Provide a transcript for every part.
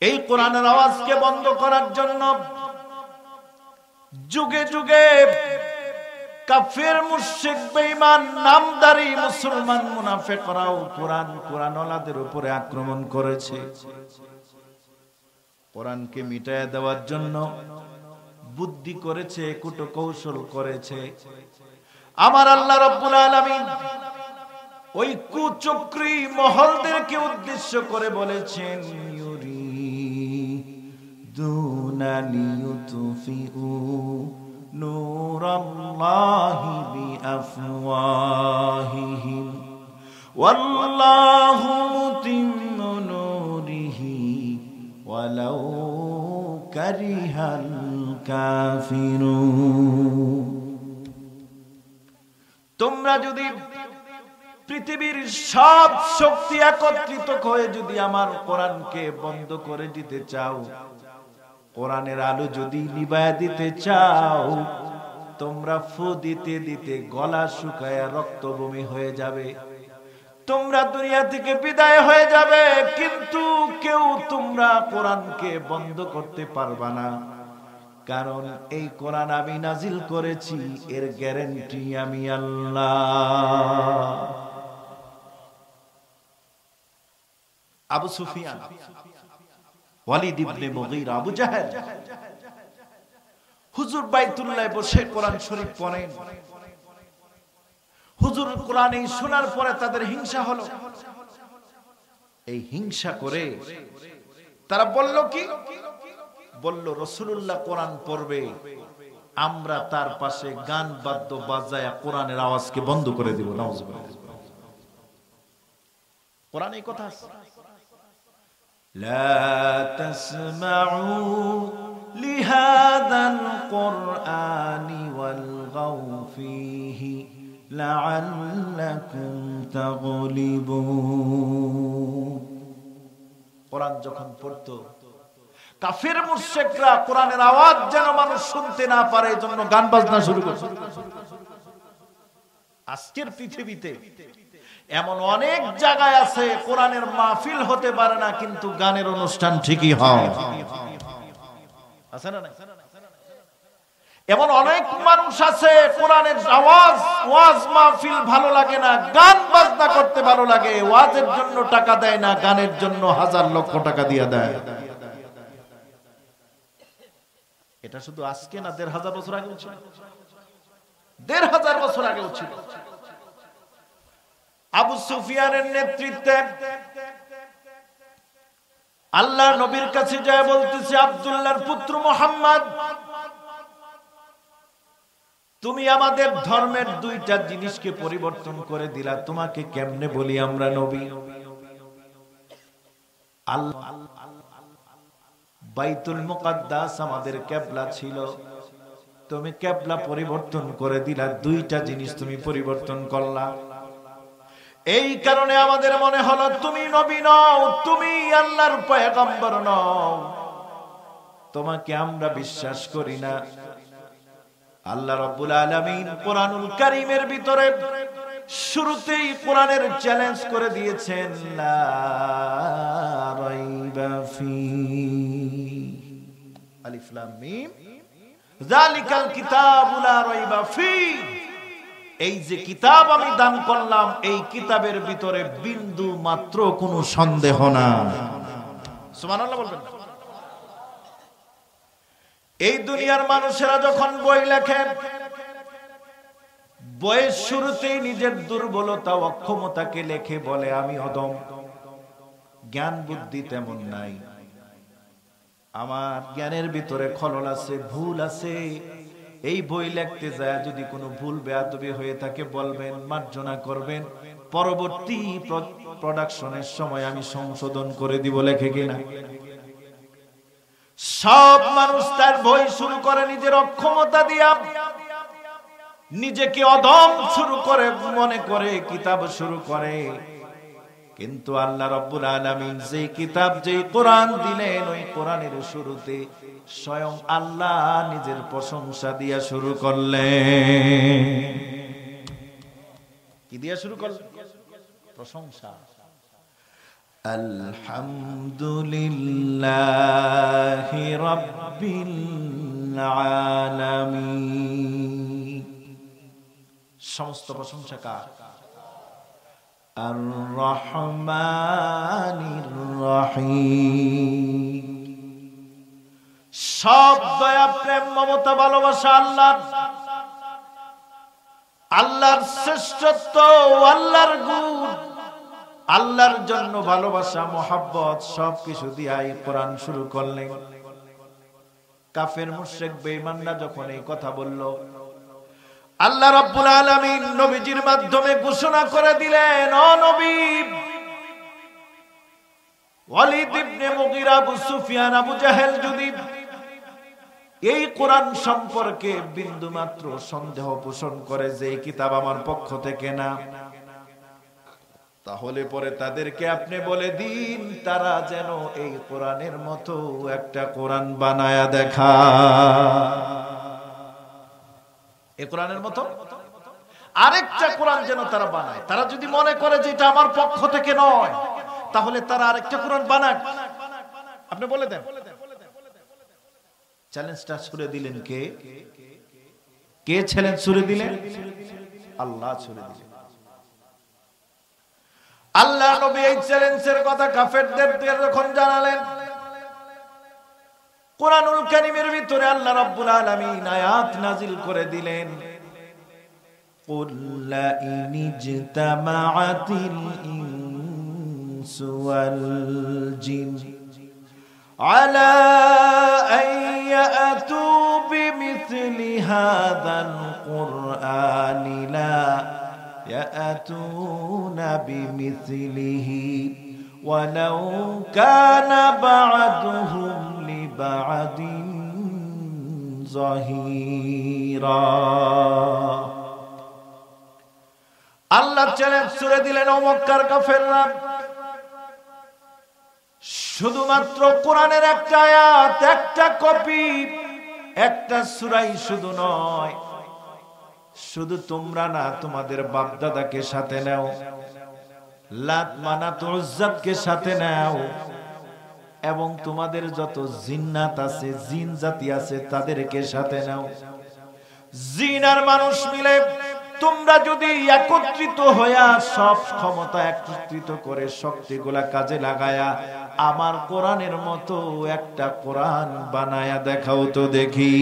এই কোরআনের আওয়াজকে বন্ধ করার জন্য যুগে যুগে কাফের মুশরিক বেঈমান নামধারী মুসলমান মুনাফিকরাও কোরআনওয়ালাদের উপরে আক্রমণ করেছে। কোরআনকে মিটায় দেওয়ার জন্য বুদ্ধি করেছে, কূটকৌশল করেছে। আমার আল্লাহ রাব্বুল আলামিন ওই কুচক্রী মহলদেরকে উদ্দেশ্য করে বলেছেন, ইউরিদুনা লিইউতফিউ নূরাল্লাহি বিআফওয়াহিহিম ওয়াল্লাহু মুতিম্মু নূরিহি ওয়ালাউ কারিহাল কাফিরুন। তোমরা যদি পৃথিবীর সব শক্তি একত্রিত হয়ে যদি আমার কোরআনকে বন্ধ করে দিতে চাও, কোরআনের আলো যদি নিভায়া দিতে চাও, তোমরা ফু দিতে দিতে গলা শুকায় রক্তভূমি হয়ে যাবে, তোমরা দুনিয়া থেকে বিদায় হয়ে যাবে, কিন্তু কেউ তোমরা কোরআনকে বন্ধ করতে পারবা না। কারণ এই কোরআন আমি নাজিল করেছি, এর গ্যারান্টি আমি আল্লাহ। আবু সুফিয়ান, ওয়ালিদ ইবনে মুগীরা, আবু জাহেল হুজুর বাইতুল্লাহে বসে কোরআন শরীফ পড়েন। হুজুর কোরআন এই শোনার পরে তাদের হিংসা হলো। এই হিংসা করে তারা বলল কি? বলল রাসূলুল্লাহ কোরআন পড়বে, আমরা তার পাশে গান বাদ্য বাজায়া কোরআনের আওয়াজকে বন্ধ করে দিব। নাউজুবিল্লাহ। কোরআনে এই কথা আছে, লা তাসমাউ লিহাযাল কুরআনি ওয়ালগাউ ফীহি লাআল্লাকুম তাগলিবুন। কোরআন যখন পড়তো, কাফের মুশরিকরা কোরআনের আওয়াজ যেন মানুষ শুনতে না পারে এজন্য গান বাজনা শুরু করছে। আজকের পৃথিবীতে এমন অনেক জায়গায় আছে কোরআনের মাহফিল হতে পারে না, কিন্তু গানের অনুষ্ঠান ঠিকই হয়। আছে না? এমন অনেক মানুষ আছে কোরআনের আওয়াজ ওয়াজ মাহফিল ভালো লাগে না, গান বাজনা করতে ভালো লাগে, ওয়াজের জন্য টাকা দেয় না, গানের জন্য হাজার লক্ষ টাকা দিয়ে দেয়। এটা শুধু আজকে না, ১৫০০ বছর আগে ছিল, ১৫০০ বছর আগে ছিল। আবু সুফিয়ানের নেতৃত্বে আল্লাহ নবীর কাছে যায় বলতেছে, আব্দুল্লাহর পুত্র মুহাম্মদ, তুমি আমাদের ধর্মের দুইটা জিনিসকে পরিবর্তন করে দিলা, তোমাকে কেমনে বলি আমরা নবী? আল্লাহ বাইতুল মুকাদ্দাস আমাদের কিবলা ছিল, তুমি কিবলা পরিবর্তন করে দিলা, দুইটা জিনিস তুমি পরিবর্তন করলা। এই কারণে আমাদের মনে হলো তুমি নবী নও, তুমি আল্লাহর পয়গম্বর নও, তোমাকে আমরা বিশ্বাস করি না। আল্লাহ রাব্বুল আলামিন কোরআনুল কারীমের ভিতরে শুরুতেই কোরআনের চ্যালেঞ্জ করে দিয়েছেন, লা রাইবা ফি, আলিফ লাম মিম, যালিকাল কিতাবু লা রাইবা ফি। এই যে কিতাব আমি দান করলাম, এই কিতাবের ভিতরে বিন্দু মাত্র কোনো সন্দেহ না। সুবহানাল্লাহ বলবেন। এই দুনিয়ার মানুষেরা যখন বই লেখে, বইয়ের শুরুতেই নিজের দুর্বলতা অক্ষমতাকে লেখে, বলে আমি অদম, জ্ঞান বুদ্ধি তেমন নাই, আমার জ্ঞানের ভিতরে খলল আছে, ভুল আছে। এই বই লিখতে যায় যদি কোনো ভুল বেয়াদবি হয়ে থাকে বলবেন, মার্জনা করবেন, পরবর্তী প্রোডাকশনের সময় আমি সংশোধন করে দিব, লেখে কিনা? সব মানুষ তার বই শুরু করে নিজের অক্ষমতা দিয়া, নিজেকে অদম শুরু করে মনে করে কিতাব শুরু করে। কিন্তু আল্লাহ রাব্বুল আলামিন যেই কিতাব, যেই কোরআন দিলেন, ওই কোরআনের শুরুতে স্বয়ং আল্লাহ নিজের প্রশংসা দিয়া শুরু করলেন। কি দিয়া শুরু করলেন? প্রশংসা। আলহামদুলিল্লাহি রাব্বিল আলামিন। সমস্ত প্রশংসা কার? আর রহমানির রহিম। সব দয়া প্রেম মমতা ভালোবাসা আল্লাহর। আল্লাহর শ্রেষ্ঠত্ব, আল্লাহর গুণ, আল্লাহর জন্য ভালোবাসা মোহাব্বত সবকিছু দিয়ে এই কোরআন শুরু করলেন। কাফের মুশরিক বেঈমানরা যখন এই কথা বলল, আল্লাহ রাব্বুল আলামিন নবীজির মাধ্যমে ঘোষণা করে দিলেন, ও নবী, ওয়ালিদ ইবনে মুগীরা, আবু সুফিয়ান, আবু জাহেল যদি এই কোরআন সম্পর্কে বিন্দুমাত্র সন্দেহ পোষণ করে যে এই কিতাব আমার পক্ষ থেকে না, তাহলে পরে তাদেরকে আপনি বলে দিন তারা যেন এই কোরআনের মতো একটা কোরআন বানায়া দেখা। এই কোরআনের মতো আরেকটা কোরআন যেন তারা বানায়। তারা যদি মনে করে যে এটা আমার পক্ষ থেকে নয়, তাহলে তারা আরেকটা কোরআন বানাক। আপনি বলে দেন। চ্যালেঞ্জটা ছুড়ে দিলেন কে? কে চ্যালেঞ্জ ছুড়ে দিলেন? আল্লাহ ছুড়ে দিলেন। আল্লাহ নবী এই চ্যালেঞ্জের কথা কাফেরদের যখন জানালেন, কুরআনুল কারীমের ভিতরে আল্লাহ রাব্বুল আলামিন আয়াত নাজিল করে দিলেন, কুল লা ইনিজতামাআতিল ইনসু ওয়াল জিন আলা আন ইয়াতু বিমিসলি হাযাল কুরআনি লা ইয়াতুনা বিমিসলিহি ওয়ালাউ কানা বা'দুহুম লিবা'দিন যাহিরা। আল্লাহ চ্যালেঞ্জ ছুড়ে দিলেন, ও মক্কার কাফেররা, শুধুমাত্র কোরআনের একটা আয়াত, একটা কপি, একটা সূরাই শুধু নয়, শুধু তোমরা না, তোমাদের বাপ দাদাকে সাথে নাও, লাত মানাত উজ্জাতকে সাথে নাও, এবং তোমাদের যত জিন্নাত আছে, জিন জাতি আছে, তাদেরকে সাথে নাও। জিন আর মানুষ মিলে তোমরা যদি একত্রিত হইয়া সব ক্ষমতা একত্রিত করে শক্তিগুলা কাজে লাগায়া আমার কোরআনের মতো একটা কোরআন বানায়া দেখাও তো দেখি।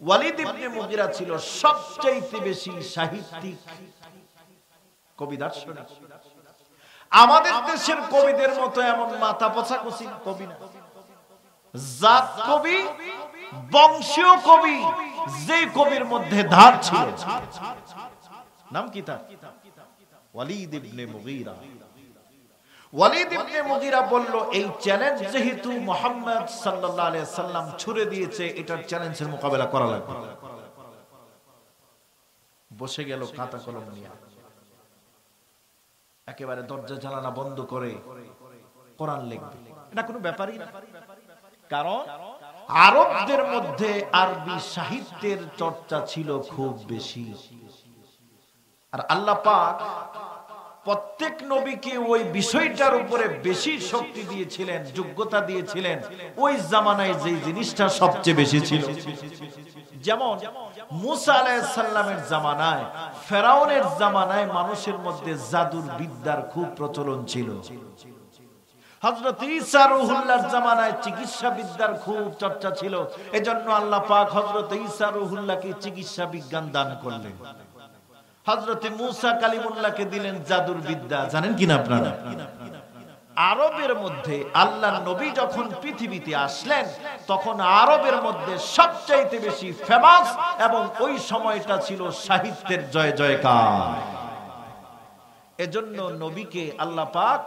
ওয়ালিদ ইবনে মুগীরা ছিল সবচেয়ে বেশি সাহিত্যিক কবি, দার্শনিক। আমাদের দেশের কবিদের মতো এমন মাথা পচাকচি কবি না, জাত কবি, বংশীয় কবি, যে কবির মধ্যে ধার ছিল। নাম কি তার? ওয়ালিদ ইবনে মুগীরা। ওয়ালিদ ইবনে মুগীরা বলল, এই চ্যালেঞ্জ যেহেতু মুহাম্মদ সাল্লাল্লাহু আলাইহি সাল্লাম ছুড়ে দিয়েছে, এটার চ্যালেঞ্জের মোকাবেলা করা লাগবে। বসে গেল খাতা কলম নিয়ে, একেবারে দরজা জানালা বন্ধ করে কোরআন লিখবে। এটা কোনো ব্যাপারই না, কারণ আরবদের মধ্যে আরবি সাহিত্যের চর্চা ছিল খুব বেশি। আর আল্লাহ পাক প্রত্যেক নবীকে ওই বিষয়টার উপরে বেশি শক্তি দিয়েছিলেন, যোগ্যতা দিয়েছিলেন, ওই জামানায় যে জিনিসটা সবচেয়ে বেশি ছিল। যেমন মুসা আলাইহিস সালামের জামানায়, ফেরাউনের জামানায় মানুষের মধ্যে জাদুর বিদ্যার খুব প্রচলন ছিল। হযরত ঈসা রূহুল্লাহর জামানায় চিকিৎসা বিদ্যার খুব চর্চা ছিল। এজন্য আল্লাহ পাক হযরত ঈসা রূহুল্লাহকে চিকিৎসা বিজ্ঞান দান করলেন। হযরত মূসা কালিমুল্লাহকে দিলেন জাদুর বিদ্যা। জানেন কিনা আপনারা? আরবের মধ্যে আল্লাহর নবী যখন পৃথিবীতে আসলেন, তখন আরবের মধ্যে সবচাইতে বেশি ফেমাস এবং ওই সময়টা ছিল সাহিত্যের জয় জয়কার। এজন্য নবীকে আল্লাহ পাক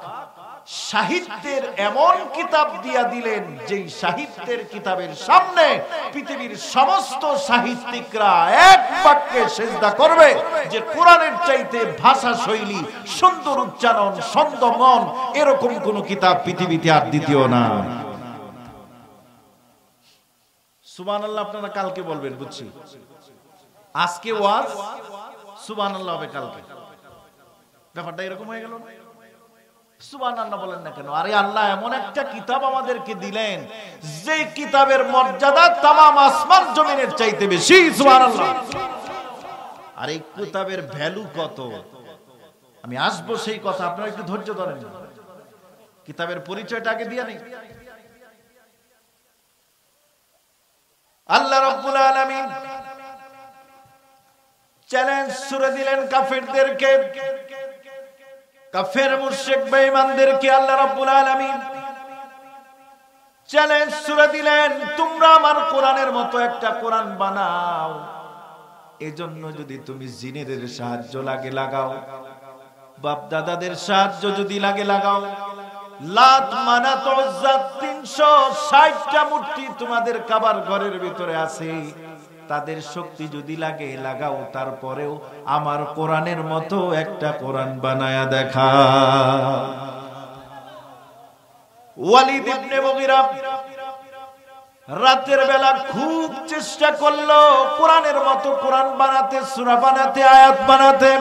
সাহিত্যের এমন কিতাব দিয়া দিলেন, যেই সাহিত্যের কিতাবের সামনে পৃথিবীর সমস্ত সাহিত্যিকরা এক বাক্যে সিজদা করবে যে কোরআনের চাইতে ভাষা শৈলী, সুন্দর উচ্চারণ, ছন্দমন এরকম কোন কিতাব পৃথিবীতে আর দ্বিতীয় না। সুবহানাল্লাহ আপনারা কালকে বলবেন, বুঝছি। আজকে ওয়াজ, সুবহানাল্লাহ হবে কালকে। ব্যাপারটা এরকম হয়ে গেল না? সুবহানাল্লাহ বলেন না কেন? আরে আল্লাহ এমন একটা কিতাব আমাদেরকে দিলেন যে কিতাবের মর্যাদা তামাম আসমান জমিনের চাইতে বেশি। সুবহানাল্লাহ। আর এই কিতাবের ভ্যালু কত, আমি আসবো সেই কথা, আপনারা একটু ধৈর্য ধরেন। কিতাবের পরিচয়টা আগে দিয়ে নেই। আল্লাহ রাব্বুল আলামিন চ্যালেঞ্জ ছুড়ে দিলেন কাফেরদেরকে, কাফের মুশরিক বেঈমানদেরকে আল্লাহ রাব্বুল আলামিন চ্যালেঞ্জ ছুড়ে দিলেন, তোমরা আমার কোরআনের মতো একটা কোরআন বানাও। এজন্য যদি তুমি জিনেদের সাহায্য লাগে লাগাও, বাপ দাদাদের সাহায্য যদি লাগে লাগাও, লাত মানাত উজ্জা 360টা মূর্তি তোমাদের কাবার ঘরের ভিতরে আছে, তাদের শক্তি যদি লাগে লাগাও, তারপরেও আমার কোরআনের মতো একটা কোরআন বানায়া দেখা। ওয়ালিদ ইবনে মুগিরা রাতের বেলা খুব চেষ্টা করলো কোরআনের মতো কোরআন বানাতে, সূরা বানাতে, আয়াত বানাতে,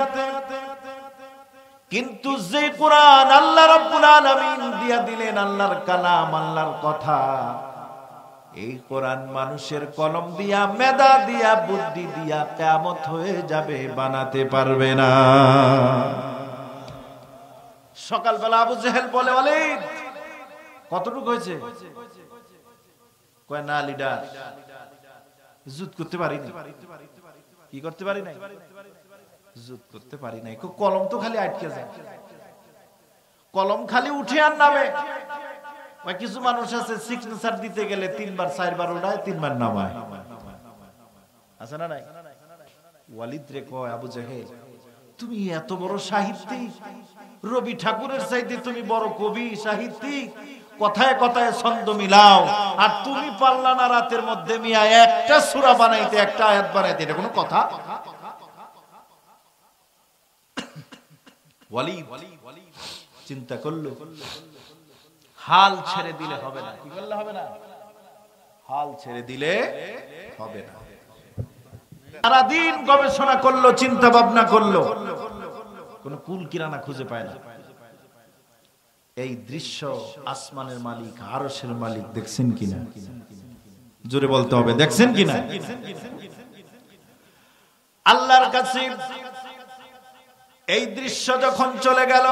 কিন্তু যে কোরআন আল্লাহ রাব্বুল আলামিন দিয়া দিলেন, আল্লাহর কালাম, আল্লাহর কথা, এই কোরআন মানুষের কলম দিয়া, মেধা দিয়া, বুদ্ধি দিয়া কিয়ামত হয়ে যাবে, বানাতে পারবে না। সকালবেলা আবু জেহেল বলে, ওয়ালিদ কতটুকু হয়েছে? কয় না লিডার, যুদ্ধ করতে পারি না। কি করতে পারি নাই? যুদ্ধ করতে পারি নাই। কলম তো খালি আটকে যায়, কলম খালি উঠে আর নামে। কিছু মানুষ আছে সিগনেচার দিতে গেলে 3বার 4বার উঠায়, 3বার নামায়, আছে না নাই? ওয়ালিদ রে কয়, আবু জেহেল তুমি এত বড় সাহিত্যিক, রবি ঠাকুরের চাইতে তুমি বড় কবি সাহিত্যিক, কথায় কথায় ছন্দ মিলাও, আর তুমি পারলা না রাতের মধ্যে মিয়া একটা সূরা বানাইতে, একটা আয়াত বানাইতে? এটা কোনো কথা? ওয়ালিদ চিন্তা করলো, হাল ছেড়ে দিলে হবে না। কি করলে হবে না? হাল ছেড়ে দিলে হবে না। সারাদিন গবেষণা করলো, চিন্তা ভাবনা করলো, কোন কুল কিরানা খুঁজে পায় না। এই দৃশ্য আসমানের মালিক, আরশের মালিক দেখছেন কিনা? জোরে বলতে হবে, দেখছেন কিনা? আল্লাহর কাছে এই দৃশ্য যখন চলে গেল,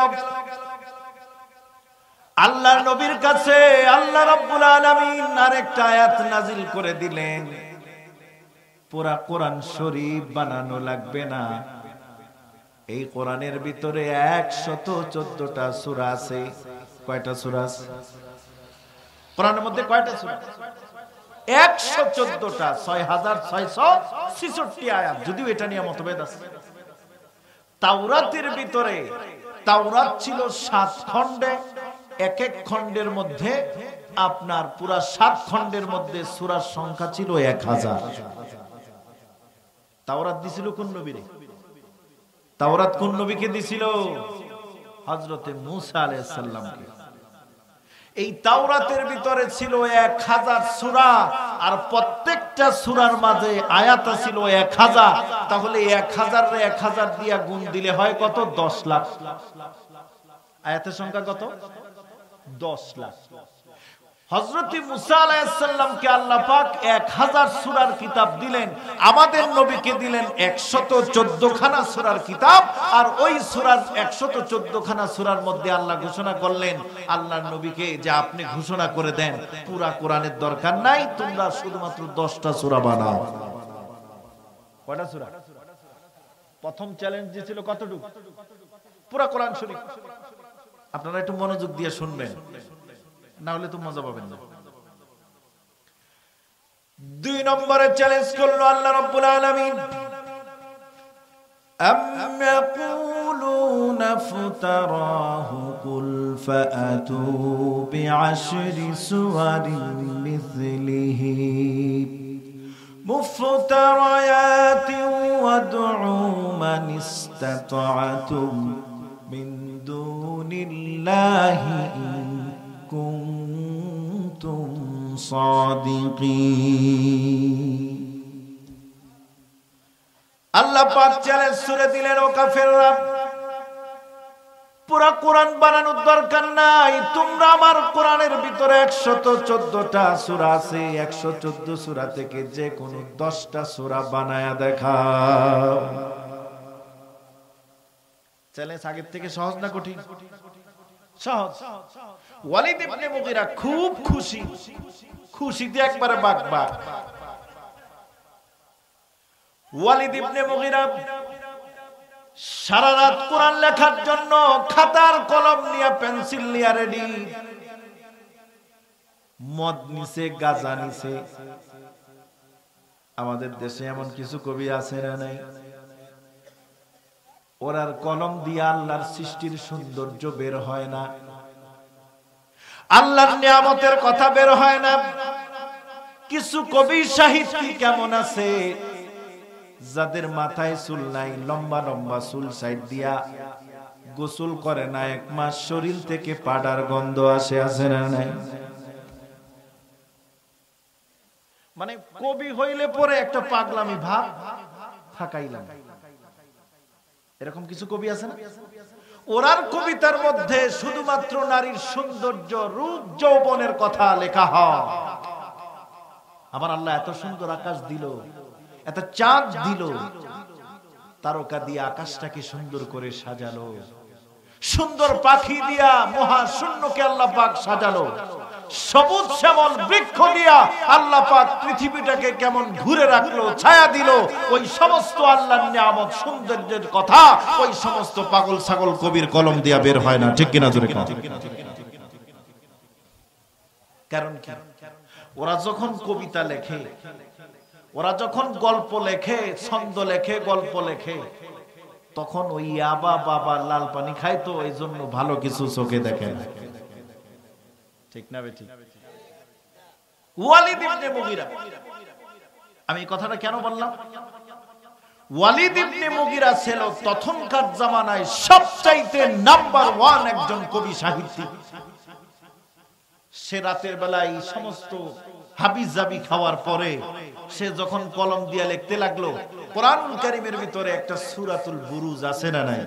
আল্লাহর নবীর কাছে আল্লাহ রাব্বুল আলামিন আরেকটা আয়াত নাজিল করে দিলেন, পুরা কোরআন শরীফ বানানো লাগবে না। এই কোরআনের ভিতরে 114টা সূরা আছে। কয়টা সূরা আছে কোরআনের মধ্যে? কয়টা সূরা? 114টা, 6666 আয়াত। যদিও এটা নিয়ে মতভেদ আছে। তাওরাতের ভিতরে, তাওরাত ছিল 7 খণ্ডে, এক এক খণ্ডের মধ্যে আপনার পুরা 7 খণ্ডের মধ্যে সূরার সংখ্যা ছিল 1000। তাওরাত দিছিল কোন নবীরে? তাওরাত কোন নবীকে দিছিল? হযরতে মূসা আলাইহিস সালামকে। এই তাওরাতের ভিতরে ছিল 1000 সূরা, আর প্রত্যেকটা সূরার মাঝে আয়াত ছিল 1000। তাহলে 1000 রে 1000 দিয়া গুণ দিলে হয় কত? 10 লাখ। আয়াতের সংখ্যা কত? 10 লাখ। হযরত মূসা আলাইহিস সালামকে আল্লাহ পাক 1000 সূরার কিতাব দিলেন, আমাদের নবীকে দিলেন 114 খানা সূরার কিতাব। আর ওই সূরার 114 খানা সূরার মধ্যে আল্লাহ ঘোষণা করলেন আল্লাহর নবীকে যে আপনি ঘোষণা করে দেন পুরা কোরআনের দরকার নাই, তোমরা শুধুমাত্র 10টা সূরা বানাও। কয়টা সূরা? প্রথম চ্যালেঞ্জ দিয়েছিল কতটুকু? পুরা কোরআন শরীফ। আপনারা একটু মনোযোগ দিয়ে শুনবেন, না হলে তো মজা পাবেন না। 2 নম্বরে চ্যালেঞ্জ করলো আল্লাহ রাব্বুল আলামিন, আম ইয়াকুলুনা ফাতারাহু কুল ফাআতু বিআশরি সুওয়ারিন মিছলিহি মুফতারায়াতিন ওয়াদউ মান ইসতাতা'তুম মিন দুনিল্লাহি কুনতুম সাদিকিন। আল্লাহ পাক চ্যালেঞ্জ ছুড়ে দিলেন, ও কাফেররা পুরা কোরআন বানানোর দরকার নাই। তোমরা আমার কোরআনের ভিতরে 114টা সূরা আছে, 114 সূরা থেকে যে কোনো 10টা সূরা বানায়া দেখাও। চ্যালেঞ্জ আগের থেকে সহজ না কঠিন? সহজ। ওয়ালিদ ইবনে মুগীরা খুব খুশি, খুশিতে একবারে বাকবাক। ওয়ালিদ ইবনে মুগীরা সারা রাত কোরআন লেখার জন্য খাতার কলম নিয়ে পেন্সিল নিয়ে রেডি। মদ নিছে, গাঁজা নিছে। আমাদের দেশে এমন কিছু কবি আছে না নাই? ওরার কলম দিয়ে আল্লাহর সৃষ্টির সৌন্দর্য বের হয় না, আল্লাহর নিয়ামতের কথা বের হয় না। কিছু কবি সাহিত্যিক কেমন আছে যাদের মাথায় চুল নাই, লম্বা লম্বা চুল সাইড দিয়া, গোসল করে না 1 মাস, শরীর থেকে পাডার গন্ধ আসে, আছে না নাই? মানে কবি হইলে পরে একটা পাগলামি ভাব থাকাইলাম। এরকম কিছু কবি আছে না? ওরার কবিতার মধ্যে শুধুমাত্র নারীর সৌন্দর্য, রূপ, যৌবনের কথা লেখা হয়। আমার আল্লাহ এত সুন্দর আকাশ দিল, এত চাঁদ দিল, তারকা দিয়ে আকাশটাকে সুন্দর করে সাজালো, সুন্দর পাখি দিয়া মহাশূন্যকে আল্লাহ পাক সাজালো, সবুজ শ্যামল বৃক্ষ দিয়া আল্লাহ পাক পৃথিবীটাকে কেমন ঘুরে রাখলো, ছায়া দিল। ওই সমস্ত আল্লাহর নিয়ামত, সৌন্দর্যের কথা ওই সমস্ত পাগল ছাগল কবির কলম দিয়া বের হয় না, ঠিক কিনা জোরে কথা? কারণ কি? ওরা যখন কবিতা লেখে, ওরা যখন গল্প লেখে, ছন্দ লেখে, গল্প লেখে, তখন ওই আবা বাবা লাল পানি খায়, তো এই জন্য ভালো কিছু চোখে দেখে না, ঠিক না বেঠিক? ওয়ালিদ ইবনে মুগীরা, আমি এই কথাটা কেন বললাম? ওয়ালিদ ইবনে মুগীরা ছিল তখনকার জামানায় সবচাইতে নাম্বার 1 একজন কবি সাহিত্যিক। সে রাতের বেলায় এই সমস্ত হাবিজাবি খাওয়ার পরে সে যখন কলম দিয়ে লিখতে লাগলো, কোরআনুল কারীমের ভিতরে একটা সূরাতুল বুরুজ আছে না নাই?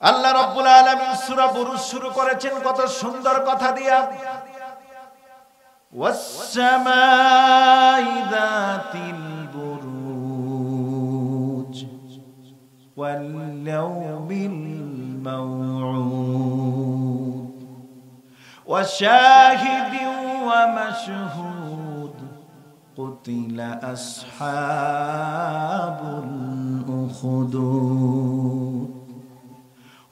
আল্লাহ রাব্বুল আলামিন সূরা বুরুজ শুরু করেছেন কত সুন্দর কথা দিয়া, ওয়াস-সামাই যাতিল বুরুজ ওয়াল ইয়াউমিল মাউউদ ওয়া শাহিদিন ওয়া মাশহুদ কুতিলা আসহাবুল উখদুদ।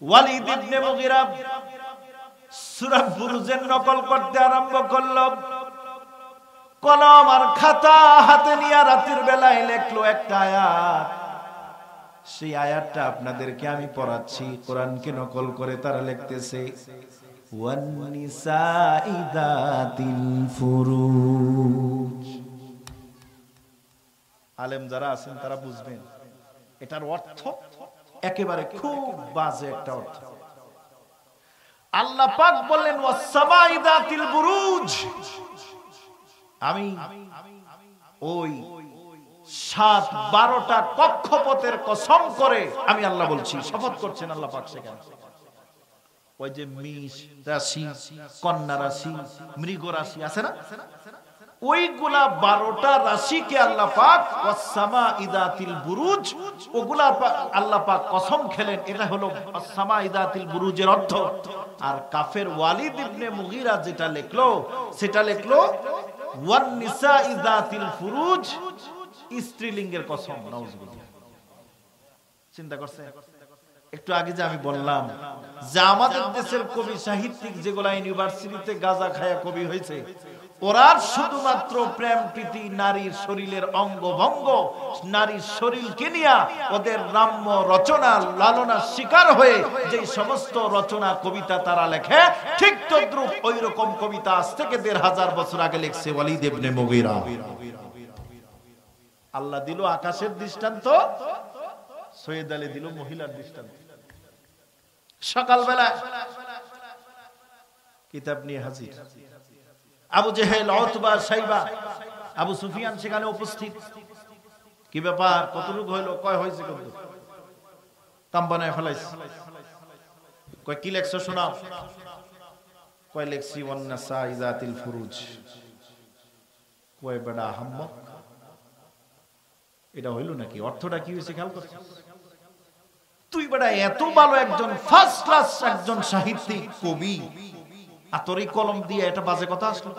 ওয়ালিদ ইবনে মুগীরা সূরা বুরুজের নকল করতে আরম্ভ করলো। কলম আর খাতা হাতে নিয়ে রাতের বেলায় লিখলো একটা আয়াত। সেই আয়াতটা আপনাদেরকে আমি পড়াচ্ছি। কোরআনকে নকল করে তারা লিখতেছে, ওয়ান নিসাই যাতিল ফুরুজ। আলেম যারা আছেন তারা বুঝবেন এটার অর্থ একেবারে খুব বাজে একটা অর্থ। আল্লাহ পাক বললেন ওয়াস-সামাই যাতিল বুরুজ, আমি ওই 7-12টা কক্ষপথের কসম করে আমি আল্লাহ বলছি, শপথ করছেন আল্লাহ পাক। সেখানে ওই যে মেষ রাশি, কন্যা রাশি, মৃগ রাশি আছে না, ওইগুলা 12টা রাশিকে আল্লাহ পাক ওয়াস-সামাই যাতিল বুরুজ, ওগুলা আল্লাহ পাক কসম খেলেন। এটা হলো ওয়াস-সামাই যাতিল বুরুজের অর্থ। আর কাফের ওয়ালিদ ইবনে মুগীরা যেটা লিখলো, সেটা লিখলো ওয়ান নিসাই যাতিল ফুরুজ, স্ত্রীলিঙ্গের কসম। নাউজুবিল্লাহ। চিন্তা করছে? একটু আগে যে আমি বললাম যে আমাদের দেশের কবি সাহিত্যিক যেগুলা ইউনিভার্সিটিতে গাঁজা খায়া কবি হয়েছে, ওরা শুধুমাত্র প্রেম প্রীতি, নারীর শরীরের অঙ্গ ভঙ্গ, নারীর শরীরকে নিয়ে ওদের রাম্য রচনা লালনার শিকার হয়ে যে সমস্ত রচনা কবিতা তারা লেখে, ঠিক তদ্রুপ ওই রকম কবিতা আজ থেকে 1500 বছর আগে লিখছে ওয়ালিদ ইবনে মুগীরা। আল্লাহ দিল আকাশের দৃষ্টান্ত, সৈয়দ আলী দিল মহিলার দৃষ্টান্ত। সকালবেলা কিতাব নিয়ে হাজির আবু জেহেল, উতবা, শাইবা, আবু সুফিয়ান সেখানে উপস্থিত। কি ব্যাপার, কতটুকু হইলো, কয় হয়েছে কত? কাম বানায় ফেলাইছে। কয় কি লেখছো শোনাও। কয় লেখছি ওয়ান্নাসা ইযাতিল ফুরুজ। কয় বেটা আহাম্মক, এটা হইল নাকি? অর্থটা কি হয়েছে খেয়াল করছো? তুই বেটা এত ভালো একজন ফার্স্ট ক্লাস একজন সাহিত্যিক কবি, আর তোর এই কলম দিয়ে এটা বাজে কথা আসলো।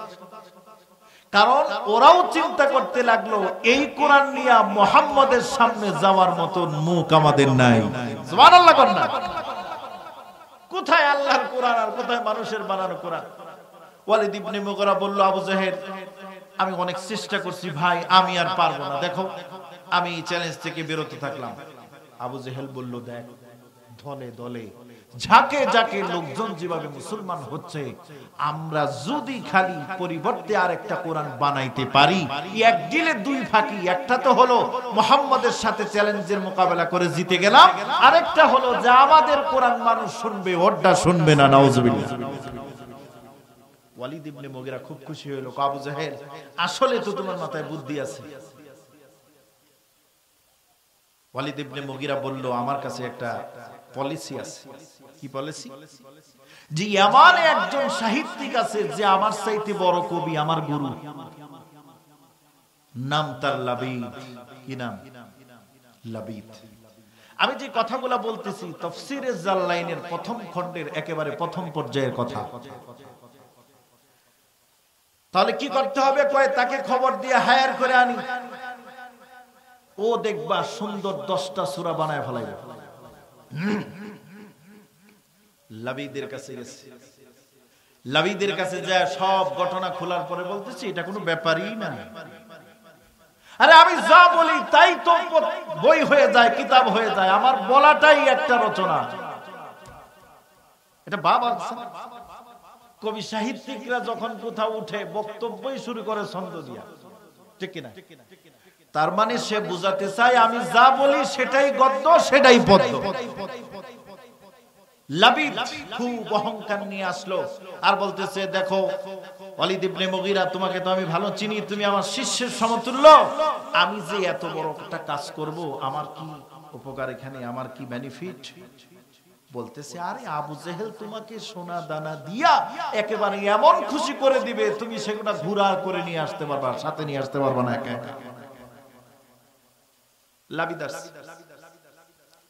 কারণ ওরাও চিন্তা করতে লাগলো এই কোরআন নিয়ে মুহাম্মদের সামনে যাওয়ার মতন মুখ আমাদের নাই। সুবহানাল্লাহ কর না। কোথায় আল্লাহর কোরআন আর কোথায় মানুষের বানানো কোরআন? ওয়ালিদ ইবনে মুগীরা বলল, আবু জাহেল আমি অনেক চেষ্টা করছি ভাই, আমি আর পারবো না, দেখো আমি এই চ্যালেঞ্জ থেকে বিরত থাকলাম। আবু জাহেল বলল, দেখ দলে দলে ঝাঁকে ঝাঁকে লোকজন যেভাবে মুসলমান হচ্ছে, আমরা যদি খালি পরিবর্তে আরেকটা কোরআন বানাইতে পারি, এক দিলে দুই ফাঁকি। একটা তো হলো মুহাম্মদের সাথে চ্যালেঞ্জের মোকাবেলা করে জিতে গেলাম, আরেকটা হলো যে আমাদের কোরআন মানুষ শুনবে, ওরটা শুনবে না। নাউজুবিল্লাহ। ওয়ালিদ ইবনে মুগীরা খুব খুশি হলো। আবু জাহেল আসলে তো তোমার মাথায় বুদ্ধি আছে। ওয়ালিদ ইবনে মুগীরা বলল, আমার কাছে একটা পলিসি আছে। কি পলিসি? যে এমন একজন সাহিত্যিক আছে যে আমার চাইতে বড় কবি, আমার গুরু, নাম তার লাবিদ। কি নাম? লাবিদ। আমি যে কথাগুলো বলতেছি তাফসীরে জাল্লাইনের প্রথম খণ্ডের একেবারে প্রথম পর্যায়ের কথা। তাহলে কি করতে হবে? কয় তাকে খবর দিয়ে হায়ার করে আনি, ও দেখবা সুন্দর 10টা সূরা বানায় ফেলাইবে। লাবিদের কাছে গেছে। লাবিদের কাছে যায় সব ঘটনা খোলার পরে বলতেছি এটা কোনো ব্যাপারই না। আরে আমি যা বলি তাই তো বই হয়ে যায়, কিতাব হয়ে যায়, আমার বলাটাই একটা রচনা। এটা বাবা কবি সাহিত্যিকরা যখন কোথাও উঠে বক্তব্যই শুরু করে ছন্দ দিয়া, ঠিক কিনা? তার মানে সে বুঝাতে চায় আমি যা বলি সেটাই গদ্য, সেটাই পদ্য। লাবিদ খুব অহংকার নিয়ে আসলো আর বলতেছে, দেখো ওয়ালিদ ইবনে মুগীরা, তোমাকে তো আমি ভালো চিনি, তুমি আমার শিষ্যের সমতুল্য। আমি যে এত বড় একটা কাজ করব, আমার কি উপকার এখানে, আমার কি বেনিফিট? বলতেছে, আরে আবু জেহেল তোমাকে সোনা দানা দিয়া একেবারে এমন খুশি করে দিবে, তুমি সেগুলা ঘুরা করে নিয়ে আসতে পারবা, সাথে নিয়ে আসতে পারবা না একা একা।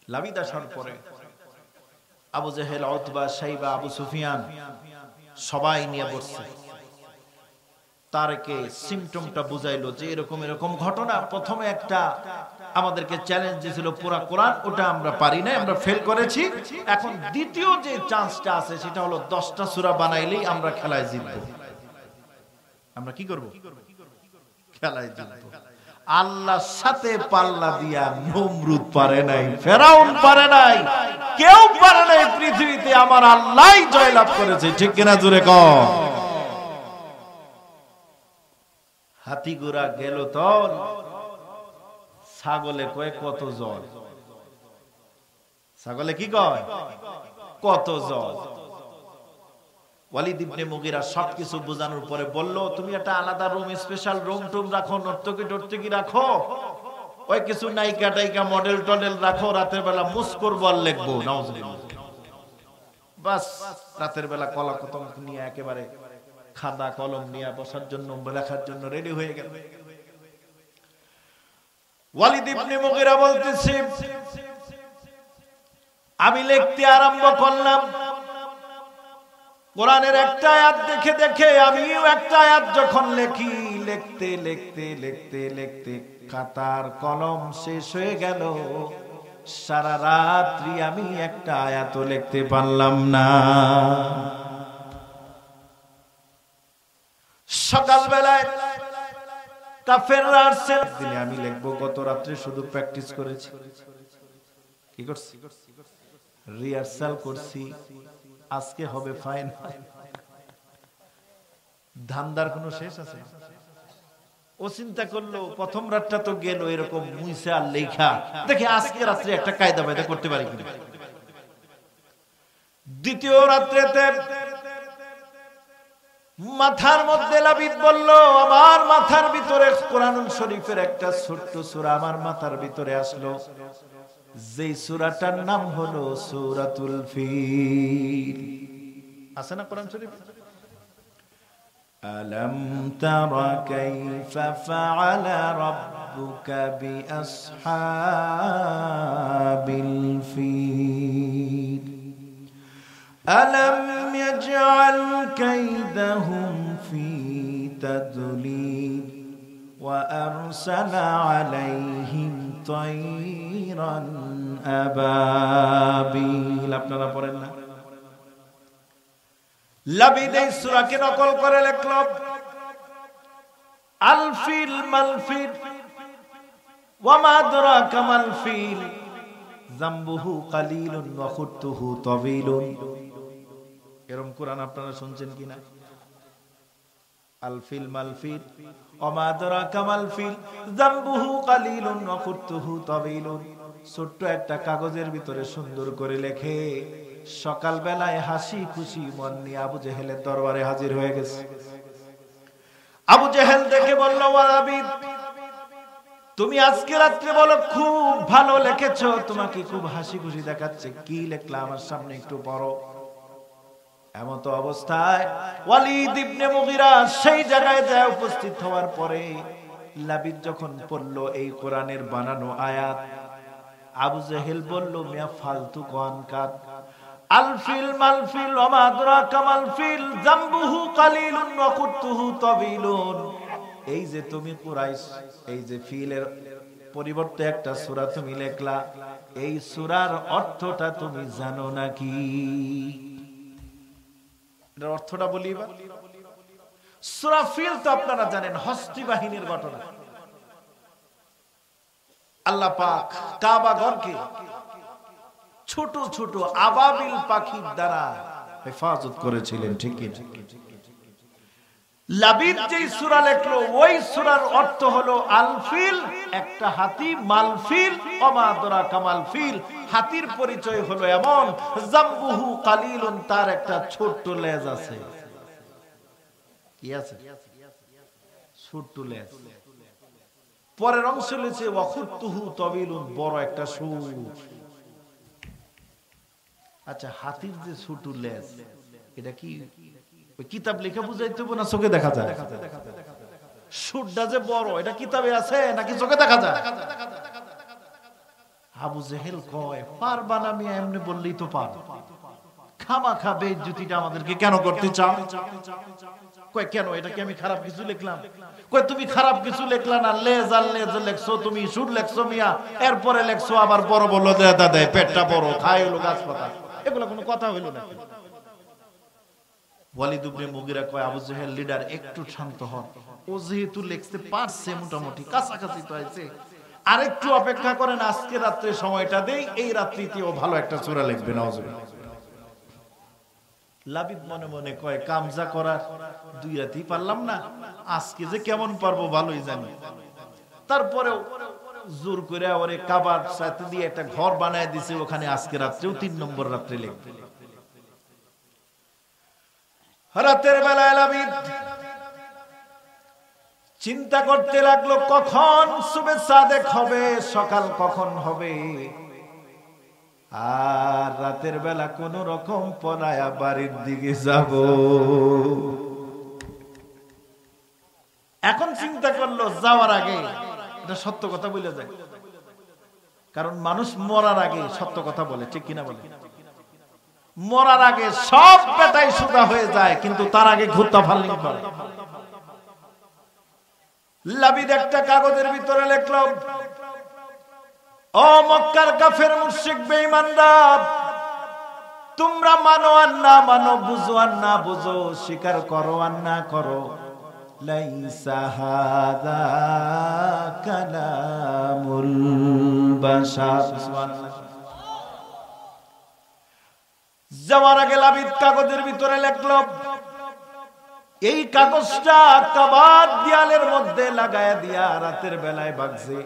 লাবিদ আসার পরে আবু জেহেল, উতবা, শাইবা, আবু সুফিয়ান সবাই নিয়ে বসছে। তারকে সিমটমটা বুঝাইলো যে এরকম এরকম ঘটনা। প্রথমে একটা আমাদেরকে চ্যালেঞ্জ দিয়েছিল পুরা কোরআন, ওটা আমরা পারি না, আমরা ফেল করেছি। এখন দ্বিতীয় যে চান্সটা আছে সেটা হলো 10টা সূরা বানাইলেই আমরা খেলায় জিতবো। আমরা কি করব? খেলায় জিতবো। আল্লাহর সাথে পাল্লা দিয়া নমরুদ পারে নাই, ফেরাউন পারে নাই, কেউ পারে নাই পৃথিবীতে। আমার আল্লাহই জয়লাভ করেছে, ঠিক কিনা? জোরে কও। হাতি ঘোড়া গেল তল, ছাগলে কয় কত জল। ছাগলে কি কয়? কত জল। ওয়ালিদ ইবনে মুগীরা সবকিছু বোঝানোর পরে বলল, তুমি একটা আলাদা রুম, স্পেশাল রুম টুম রাখো, নর্তকী টর্তকী রাখো, ওই কিছু নায়িকা টাইকা মডেল টডেল রাখো, রাতের বেলা মুস করবো আর লিখবো। নাউজুবিল্লাহ। বাস রাতের বেলা কলা কলম নিয়ে, একেবারে খাতা কলম নিয়ে বসার জন্য, লেখার জন্য রেডি হয়ে গেল। ওয়ালিদ ইবনে মুগীরা বলতেছে, আমি লিখতে আরম্ভ করলাম। কোরআনের একটা আয়াত দেখে দেখে আমিও একটা আয়াত যখন লিখি, লিখতে লিখতে লিখতে লিখতে খাতার কলম শেষ হয়ে গেল। সারা রাত্রি আমি একটা আয়াত লিখতে পারলাম না। সকালবেলায় কাফেররা আসছে, আমি লিখবো, গত রাত্রে শুধু প্র্যাকটিস করেছি। কি করছি? রিহার্সাল করছি, আজকে হবে ফাইনাল। ধান্দার কোনো শেষ আছে? ও চিন্তা করলো প্রথম রাতটা তো গেল এরকম মুইসা লেখা, দেখে আজকে রাত্রে একটা কায়দা বায়দা করতে পারি কিনা। দ্বিতীয় রাত্রেতে মাথার মধ্যে লাবিদ বলল, আমার মাথার ভিতরে কোরআন শরীফের একটা ছোট্ট সূরা আমার মাথার ভিতরে আসলো। যে সূরাটার নাম হলো সূরাতুল ফিল। আছে না কোরআন শরীফ? আলাম তারা কাইফা ফাআলা রাব্বুকা বিআসহাবিল ফিল আলাম ইয়াজআল কাইদাহুম ফি তাদলিল ওয়া আরসালা আলাইহিম তায়রান আবাবিল। আপনারা পড়েন না? লাবিদ এই সূরাকে নকল করে লিখল আল ফিল মাল ফিল ওয়া মা আদরাকা মাল ফিল যামবুহু কালিলুন ওয়া খুতুহু তাবিলুন। এরকম কোরআন আপনারা শুনছেন কিনা? আল ফিল মাল ফিল ওয়া মা আদরাকা মাল ফিল যামবুহু কালিলুন ওয়া খুতুহু তাবিলুন। ছোট্ট একটা কাগজের ভিতরে সুন্দর করে লেখে সকাল বেলায় হাসি খুশি মন নিয়ে আবু জেহেলের দরবারে হাজির হয়ে গেছে। আবু জেহেল দেখে বলল, ওয়ালাবিদ তুমি আজকে রাত্রে বলো খুব ভালো লিখেছো, তোমাকে খুব হাসি খুশি দেখাচ্ছে, কি লিখলা আমার সামনে একটু পড়ো। এমত অবস্থায় ওয়ালিদ ইবনে মুগিরা সেই জায়গায় যায় উপস্থিত হওয়ার পরে লাবিদ যখন পড়ল এই কোরআনের বানানো আয়াত, আবু জেহেল বলল, মিয়া ফালতু কোন কাদ, আল ফিল মাল ফিল ওয়া মা আদরাকা মাল ফিল যামবুহু কালিলুন ওয়া খুতুহু তাবিলুন। এই যে তুমি কুরাইশ, এই যে ফিলের পরিবর্তে একটা সূরা তুমি লেখলা, এই সূরার অর্থটা তুমি জানো নাকি? এর অর্থটা বলিবা। সূরা ফিল তো আপনারা জানেন, হস্তি বাহিনীর ঘটনা। আল্লাহ পাক কাবা ঘরকে ছোট ছোট আবাবিল পাখির দ্বারা হেফাজত করেছিলেন, ঠিক কি? লাবিদ যে সূরা লিখলো ওই সূরার অর্থ হলো আল ফিল, একটা হাতি, মাল ফিল ওয়া মা আদরাকা মাল ফিল, হাতির পরিচয় হলো এমন, যামবুহু কালিলুন, তার একটা ছোট্ট লেজ আছে। কি আছে? ছোট্ট লেজ। পরের অংশ লিখেছে ওয়া খুতুহু তাবিলুন, বড় একটা সুর। আচ্ছা, হাতির যে ছোট লেজ, এটা কি ওই কিতাব লেখা বুঝাইতে হবে না চোখে দেখা যায়? সুরটা যে বড়, এটা কিতাবে আছে নাকি চোখে দেখা যায়? আবু জেহেল কয়, পারবা না মিয়া, এমনি বললেই তো পার, খামাখা বেইজ্জতিটা আমাদেরকে কেন করতে চাও? কয় কেন, এটা কি আমি খারাপ কিছু লিখলাম? কয় তুমি খারাপ কিছু লিখলা না, লেজ আর লেজ লেখছো, তুমি সুর লেখছো মিয়া, এরপরে লেখছো আবার বড় বড় দেদা দেয়, পেটটা বড়, খায় হলো গাছ পাতা, এগুলো কোনো কথা হইল না। ওয়ালিদ ইবনে মুগিরা কয়, আবু জেহেল লিডার একটু শান্ত হন, ও যেহেতু লিখতে পারছে মোটামুটি কাছাকাছি তো আছে, আরেকটু অপেক্ষা করেন, আজকে রাত্রে সময়টা দেই, এই রাত্রিতে ও ভালো একটা সূরা লিখবে। নাউজুবিল্লাহ। লাবিদ মনে মনে কয়, কামজা করার 2 রাতেই পারলাম না, আজকে যে কেমন পারবো ভালোই জানি। তারপরেও জোর করে ওরে কাবার সাথে দিয়ে একটা ঘর বানায় দিছে, ওখানে আজকে রাত্রেও 3 নম্বর রাত্রে লিখবে। রাতের বেলায় লাবিদ চিন্তা করতে লাগলো, কখন সুবে সাদেক হবে, সকাল কখন হবে, আর রাতের বেলা কোন রকম পলায়া বাড়ির দিকে যাব। এখন চিন্তা করলো যাওয়ার আগে এটা সত্য কথা বলে যায়, কারণ মানুষ মরার আগে সত্য কথা বলে, ঠিক কিনা বলে? মরার আগে সব বেটাই সুদা হয়ে যায়, কিন্তু তার আগে ঘুরতা ফাল্লিং করে। লাবিদ একটা কাগজের ভিতরে লিখলো, ও মক্কার কাফের মুশরিক বেঈমানরা, তোমরা মানো আর না মানো, বুঝো আর না বুঝো, স্বীকার করো আর না করো, লাইসা হাযা কালামুল বাশার। সুবহানাল্লাহ। যাওয়ার আগে লাবিদ কাগজের ভিতরে লিখলো, এই কাগজটা কাবার দেয়ালের মধ্যে লাগায়া দিয়া রাতের বেলায় ভাগছে,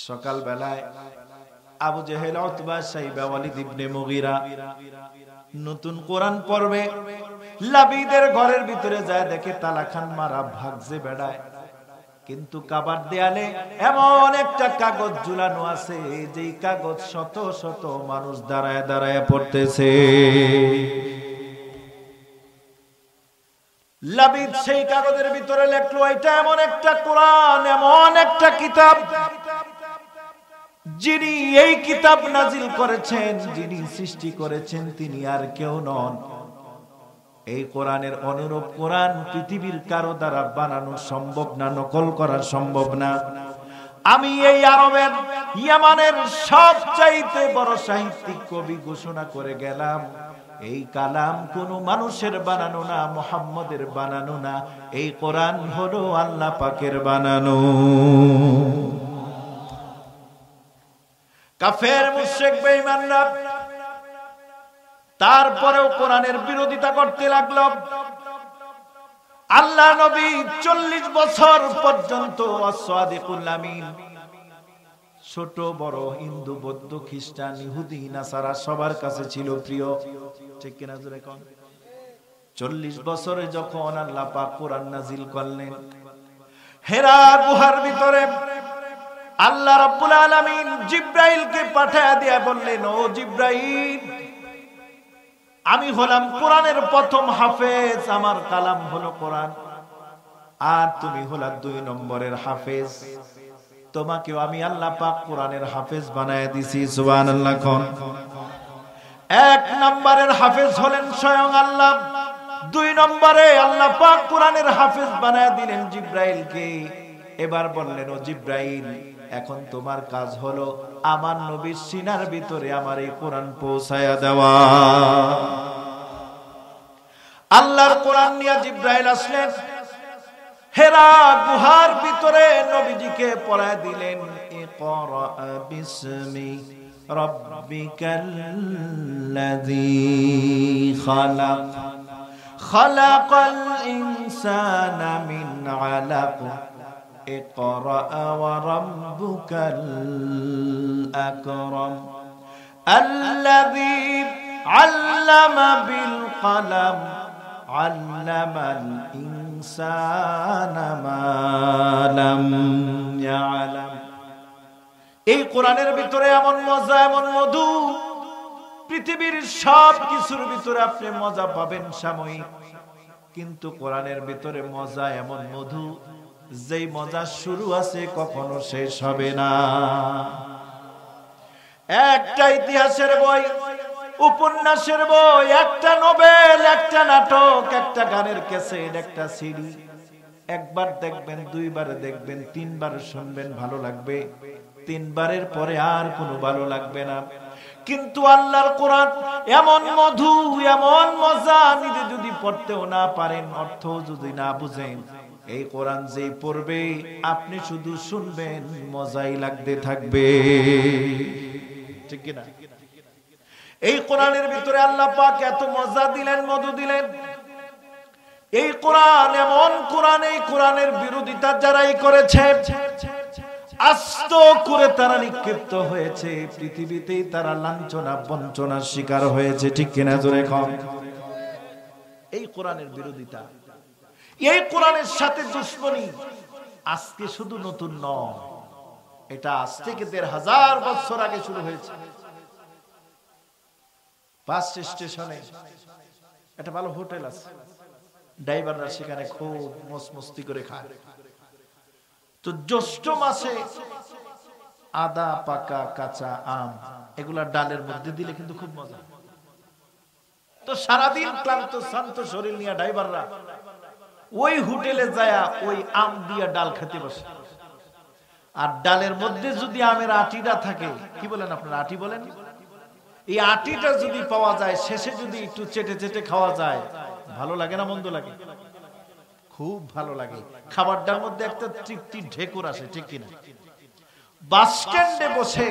সকাল বেলায় আবু জেহেল, উতবা, সাইবা, ওয়ালিদ ইবনে মুগিরা নতুন কোরআন পড়বে। লাবিদের ঘরের ভিতরে যায় দেখে তালা খান মারা ভাগছে বেড়ায়। কিন্তু কাবার দেয়ালে এমন একটা কাগজ ঝুলানো আছে, যেই কাগজ শত শত মানুষ দাঁড়ায় দাঁড়ায় পড়তেছে। লাবিদ সেই কাগজের ভিতরে লেখলো, এটা এমন একটা কোরআন, এমন একটা কিতাব, যিনি এই কিতাব নাজিল করেছেন, যিনি সৃষ্টি করেছেন, তিনি আর কেউ নন। এই কোরআনের অনুরূপ কোরআন পৃথিবীর কারো দ্বারা বানানো সম্ভব না, নকল করা সম্ভব না। আমি এই আরবের ইয়ামানের সবচাইতে বড় সাহিত্যিক কবি ঘোষণা করে গেলাম, এই কালাম কোন মানুষের বানানো না, মুহাম্মদের বানানো না, এই কোরআন হলো আল্লাহ পাকের বানানো। কাফের মুশরিক বেঈমানরা তারপরেও কোরআনের বিরোধিতা করতে লাগলো। আল্লাহ নবী 40 বছর পর্যন্ত as-সাদিকুল আমিন, ছোট বড়, হিন্দু বৌদ্ধ খ্রিস্টান ইহুদি নাসারা সবার কাছে ছিল প্রিয়, ঠিক কিনা জোরে কোন? 40 বছরে যখন আল্লাহ পাক কোরআন নাজিল করলেন, হেরা গুহার ভিতরে আল্লাহ রাব্বুল আলামিন জিবরাইলকে পাঠিয়ে দিয়ে বললেন, ও জিবরাইল, আমি হলাম কোরআনের প্রথম হাফেজ, আমার কালাম হলো কোরআন, আর তুমি হলা 2 নম্বরের হাফেজ, তোমাকেও আমি আল্লাহ পাক কোরআনের হাফেজ বানায় দিছি। সুবহানাল্লাহ কোন? 1 নম্বরের হাফেজ হলেন স্বয়ং আল্লাহ, 2 নম্বরে আল্লাহ পাক কোরআনের হাফেজ বানায় দিলেন জিবরাইলকে। এবার বললেন, ও জিবরাইল, এখন তোমার কাজ হলো আমার নবীর সিনার ভিতরে আমার এই কোরআন পৌঁছায়া দেওয়া। আল্লাহর কোরআন নিয়ে জিবরাইল আসলেন, হেরা গুহার ভিতরে নবীজিকে পড়ায় দিলেন, ইকরা বিসমি রাব্বিকাল্লাযী খালাক, খালাকাল ইনসানা মিন আলাক, ইকরা ওয়া রাব্বুকাল আকরাম, আল্লাযী আল্লামা বিল কলম, আল্লামাল ইনসানা মা লাম ইয়ালাম। এই কোরআনের ভিতরে এমন মজা, এমন মধু, পৃথিবীর সব কিছুর ভিতরে আপনি মজা পাবেন সাময়িক, কিন্তু কোরআনের ভিতরে মজা এমন মধু, যেই মজা শুরু আছে কখনো শেষ হবে না। একটা ইতিহাসের বই, উপন্যাসের বই, একটা নোবেল, একটা নাটক, একটা গানের ক্যাসেট, একটা সিডি, একবার দেখবেন, 2 বার দেখবেন, 3 বার শুনবেন, ভালো লাগবে, 3 বারের পরে আর কোনো ভালো লাগবে না। কিন্তু আল্লাহর কোরআন এমন মধু, এমন মজা, নিজে যদি পড়তেও না পারেন, অর্থ যদি না বুঝেন, এই কোরআন যেই পড়বে আপনি শুধু শুনবেন, মজাই লাগতে থাকবে, ঠিক কি না? এই কোরআনের ভিতরে আল্লাহ পাক এত মজা দিলেন, মধু দিলেন। এই কোরআন এমন কোরআন, এই কোরআনের বিরোধিতা যারাই করেছে, আস্ত করে তারা নিক্ষিপ্ত হয়েছে, পৃথিবীতেই তারা লাঞ্ছনা বঞ্চনার শিকার হয়েছে, ঠিক কিনা জোরে কম? এই কোরআনের বিরোধিতা, এই কোরআনের সাথে দুশমনী আজকে শুধু নতুন নয়, এটা আজ থেকে 1500 বছর আগে শুরু হয়েছে। 5 স্টেশনে একটা ভালো হোটেল আছে, ড্রাইভাররা সেখানে খুব মস্তি করে খায়। তো জ্যৈষ্ঠ মাসে আদা, পাকা, কাঁচা আম, এগুলা ডালের মধ্যে দিলে কিন্তু খুব মজা। তো সারাদিন ক্লান্ত শান্ত শরীর নিয়ে ড্রাইভাররা ওই হোটেলে যায় ওই আম দিয়ে ডাল খেতে বসে। আর ডালের মধ্যে যদি আমের আটিটা থাকে, কি বলেন আপনারা, আটি বলেন, এই আটিটা যদি পাওয়া যায়, শেষে যদি একটু চেটে চেটে খাওয়া যায়, ভালো লাগে না মন্দ লাগে? খুব ভালো লাগে। খাবারটার মধ্যে একটা তৃপ্তি ঢেকুর আসে, ঠিক কিনা? বাস স্ট্যান্ডে বসে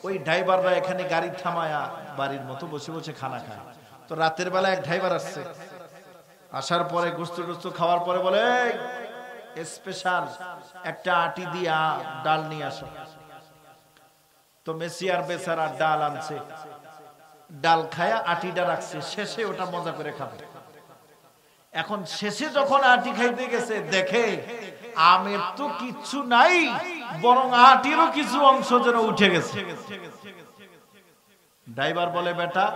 ওই ড্রাইভাররা এখানে গাড়ি থামায়া বাড়ির মতো বসে বসে খানা খায়। তো রাতের বেলা এক ড্রাইভার আসছে, আসার পরে গোস্ত টোস্ত খাওয়ার পরে বলে, স্পেশাল একটা আটি দিয়া ডাল নিয়ে আসো। তো মেসিয়ার বেচারা ডাল আনছে, ডাল খায়া আটিটা রাখছে, শেষে ওটা মজা করে খাবে। এখন শেষে যখন আটি খাইতে গেছে, দেখে আমের তো কিছু নাই, বরং আটিরও কিছু অংশ যেন উঠে গেছে। ড্রাইভার বলে, বেটা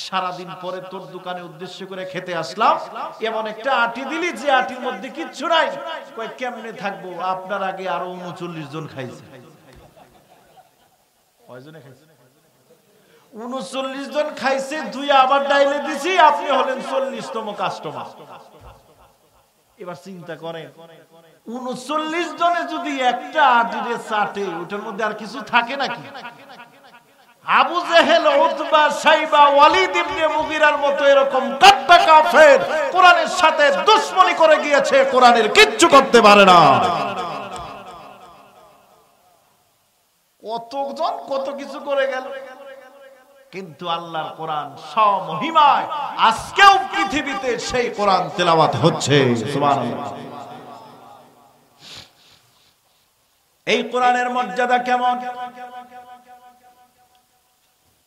সারাদিন পরে তোর দোকানে উদ্দেশ্য করে খেতে আসলাম, এমন একটা আটি দিলি যে আটির মধ্যে কিচ্ছু নাই। কই কেমনে থাকবো? আপনার আগে আরো 39 জন খাইছে। কয়জনে খাইছে? 39 জন খাইছে, দুই আবার ডাইলে দিছি, আপনি হলেন 40তম কাস্টমার। এবার চিন্তা করেন, 39 জনে যদি একটা আটিরে চাটে, ওটার মধ্যে আর কিছু থাকে নাকি? আবু জেহেল, উতবা, সাইবা, ওয়ালিদ ইবনে মুগিরার মতো এরকম কাট্টা কাফের কোরআনের সাথে দুশমনি করে গিয়েছে, কোরআনের কিচ্ছু করতে পারে না। কতজন কত কিছু করে গেল, কিন্তু আল্লাহর কোরআন সমহিমায় আজকেও পৃথিবীতে সেই কোরআন তেলাওয়াত হচ্ছে। সুবহানাল্লাহ। এই কোরআনের মর্যাদা কেমন?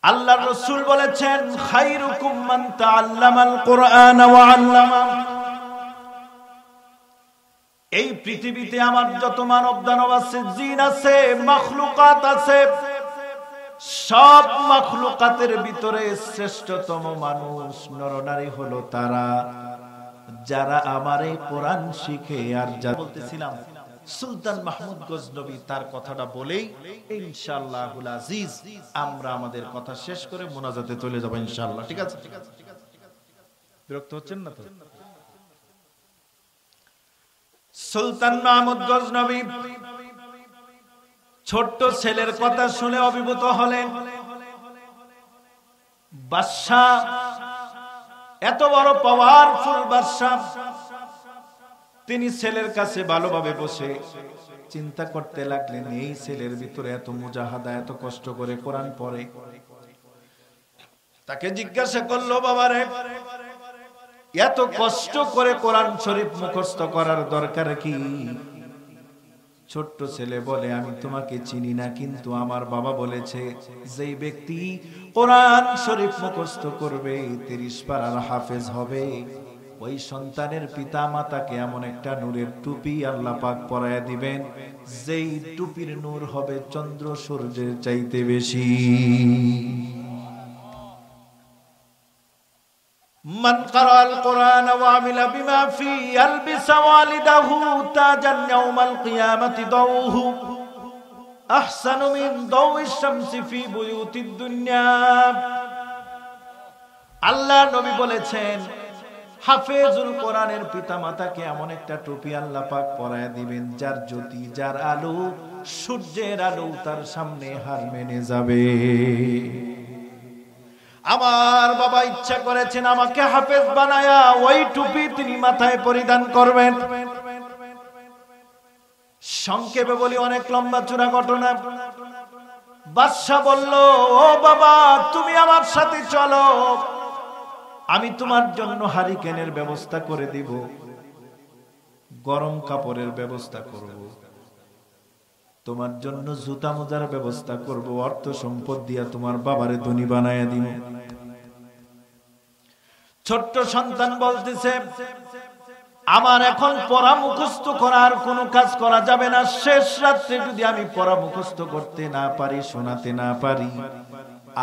আল্লাহর রাসূল বলেছেন, খায়রুকুম মান তাআল্লামাল কুরআন ওয়া আল্লামা। এই পৃথিবীতে আমার যত মানব দানব আছে, জিন আছে, মাখলুকাত আছে, সব মাখলুকাতের ভিতরে শ্রেষ্ঠতম মানুষ নরনারী হলো তারা যারা আমার এই কোরআন শিখে। আর যা বলতেছিলাম, সুলতান মাহমুদ গজনবী তার কথাটা বলেই ইনশাআল্লাহুল আজিজ আমরা আমাদের কথা শেষ করে মুনাজাতে চলে যাব ইনশাআল্লাহ। ঠিক আছে? বিরক্ত হচ্ছেন না তো? সুলতান মাহমুদ গজনবী ছোট্ট ছেলের কথা শুনে অভিভূত হলেন। বাদশা, এত বড় পাওয়ারফুল বাদশা, তিনি ছেলের কাছে ভালোভাবে বসে চিন্তা করতে লাগলেন, এই ছেলের ভিতরে এত মুজাহাদা, এত কষ্ট করে কোরআন পড়ে। তাকে জিজ্ঞাসা করলো, বাবারে এত কষ্ট করে কোরআন শরীফ মুখস্থ করার দরকার কি? ছোট্ট ছেলে বলে, আমি তোমাকে চিনি না, কিন্তু আমার বাবা বলেছে যেই ব্যক্তি কোরআন শরীফ মুখস্থ করবে 30 পারার হাফেজ হবে, ওই সন্তানের পিতা মাতাকে এমন একটা নূরের টুপি আল্লাহ পাক পরায়া দিবেন, যেই টুপির নূর হবে চন্দ্র সূর্যের চাইতে বেশি। মান ক্বারাআল কুরআন ওয়া আমিলা বিমা ফি আলবিসা ওয়ালিদাহু তাজান ইয়াউমাল কিয়ামাতি দাউহু আহসানু মিন দাউইশ শামসি ফি বুয়ুতিদ দুনিয়া। আল্লাহ নবী বলেছেন, হাফেজুল কোরআনের পিতামাতাকে এমন একটা টুপি আল্লাহ পাক পরায়া দিবেন, যার জ্যোতি, যার আলো সূর্যের আলো তার সামনে হার মেনে যাবে। আমার বাবা ইচ্ছা করেছেন আমাকে হাফেজ বানায়া ওই টুপি তিনি মাথায় পরিধান করবেন। সংক্ষেপে বলি, অনেক লম্বা চূড়া ঘটনা। বাদশা বলল, ও বাবা তুমি আমার সাথে চলো, আমি তোমার জন্য হারিকেনের ব্যবস্থা করে দিব, গরম কাপড়ের ব্যবস্থা করব, তোমার জন্য জুতা মোজার ব্যবস্থা করব, অর্থ সম্পদ দিয়া তোমার বাবারে ধনী বানায়া দিব। ছোট্ট সন্তান বলতেছে, আমার এখন পড়া মুখস্থ করার কোনো কাজ করা যাবে না, শেষ রাত্রে যদি আমি পড়া মুখস্থ করতে না পারি, শোনাতে না পারি,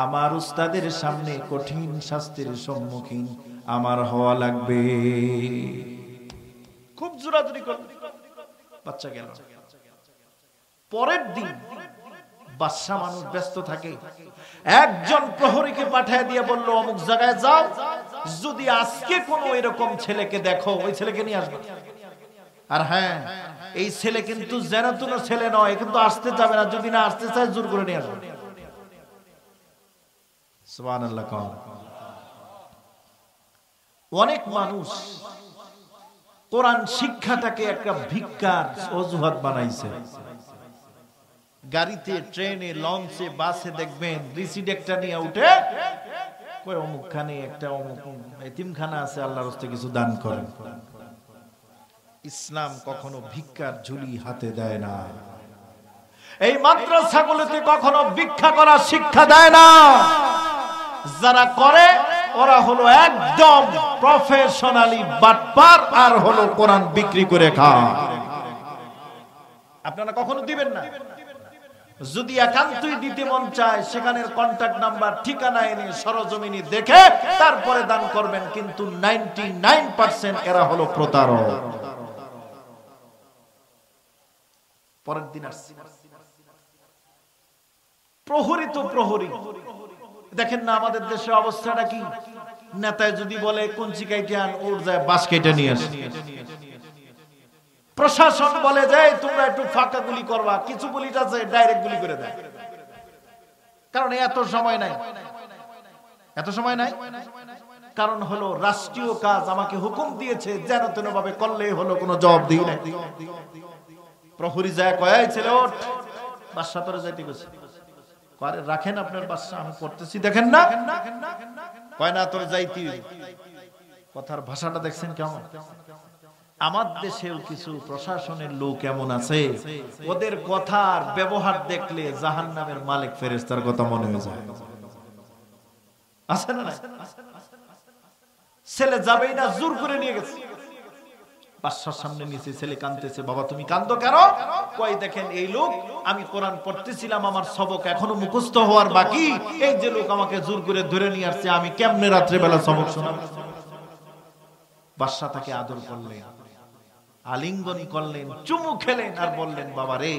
আমার উস্তাদের সামনে কঠিন শাস্তির সম্মুখীন আমার হওয়া লাগবে। খুব জোরাজুরি করে বাচ্চা গেল। পরের দিন বাদশা মানুষ ব্যস্ত থাকে, একজন প্রহরীকে পাঠিয়ে দিয়ে বলল, অমুক জায়গায় যাও, যদি আজকে কোনো এরকম ছেলেকে দেখো ওই ছেলেকে নিয়ে আসবে। আর হ্যাঁ, এই ছেলে কিন্তু যেন ছেলে নয়, কিন্তু আসতে যাবে না, যদি না আসতে চায় জোর করে নিয়ে আসবে। সুবহানাল্লাহ। অনেক মানুষ কোরআন শিক্ষাটাকে একটা ভিক্ষার অজুহাত বানাইছে। গাড়িতে, ট্রেনে, লঞ্চে, বাসে দেখবেন রিসিট একটা নিয়ে উঠে কই অমুকখানে একটা অমুক এতিমখানা আছে, আল্লাহর রাস্তায় কিছু দান করেন। ইসলাম কখনো ভিক্ষার ঝুলি হাতে দেয় না। এই মাদ্রাসাগুলোতে কখনো ভিক্ষা করা শিক্ষা দেয় না। যারা করে ওরা হলো একদম প্রফেশনালি বাটপার, আর হলো কোরআন বিক্রি করে খায়। আপনারা কখনো দিবেন না। যদি একান্তই দিতে মন চায় সেখানের কন্টাক্ট নাম্বার ঠিকানা এনে সরজমিনি দেখে তারপরে দান করবেন, কিন্তু 99% এরা হলো প্রতারক। পরের দিন আসছে প্রহরী তো প্রহরী, দেখেন না আমাদের দেশের অবস্থাটা কি। নেতায় যদি বলে কঞ্চি কাইটে আন, ওর যায় বাস কেটে নিয়ে আসে। প্রশাসন বলে যায় তোমরা একটু ফাঁকা গুলি করবা, কিছু পুলিশ আছে ডাইরেক্ট গুলি করে দেয়, কারণ এত সময় নাই, এত সময় নাই। কারণ হলো রাষ্ট্রীয় কাজ আমাকে হুকুম দিয়েছে, যেন তেন ভাবে করলেই হলো, কোনো জবাব দিই নাই। প্রহরী যায় কয় ছেলে ওঠ, বাদশা তোরে যাইতে গেছে। আরে রাখেন আপনার বাদশা, আমি পড়তেছি দেখেন না। কয় না তোরে যাইতে। কথার ভাষাটা দেখছেন কেমন। আমার দেশেও কিছু প্রশাসনের লোক এমন আছে, ওদের কথার ব্যবহার দেখলে জাহান্নামের মালিক ফেরেশতার কথা মনে হয়ে যায়। আছে না? ছেলে যাবেই না, জোর করে নিয়ে গেছে বাদশার সামনে নিচে। ছেলে কাঁদতেছে, বাবা তুমি কাঁদো কেন? কই দেখেন এই লোক, আমি কোরআন পড়তেছিলাম, আমার সবক এখনো মুখস্থ হওয়ার বাকি, এই যে লোক আমাকে জোর করে ধরে নিয়ে আসছে, আমি কেমনে রাত্রে বেলা সবক শোনাবো? বাদশা তাকে আদর করলেন, আলিঙ্গন করলেন, চুমু খেলেন, আর বললেন বাবা রে,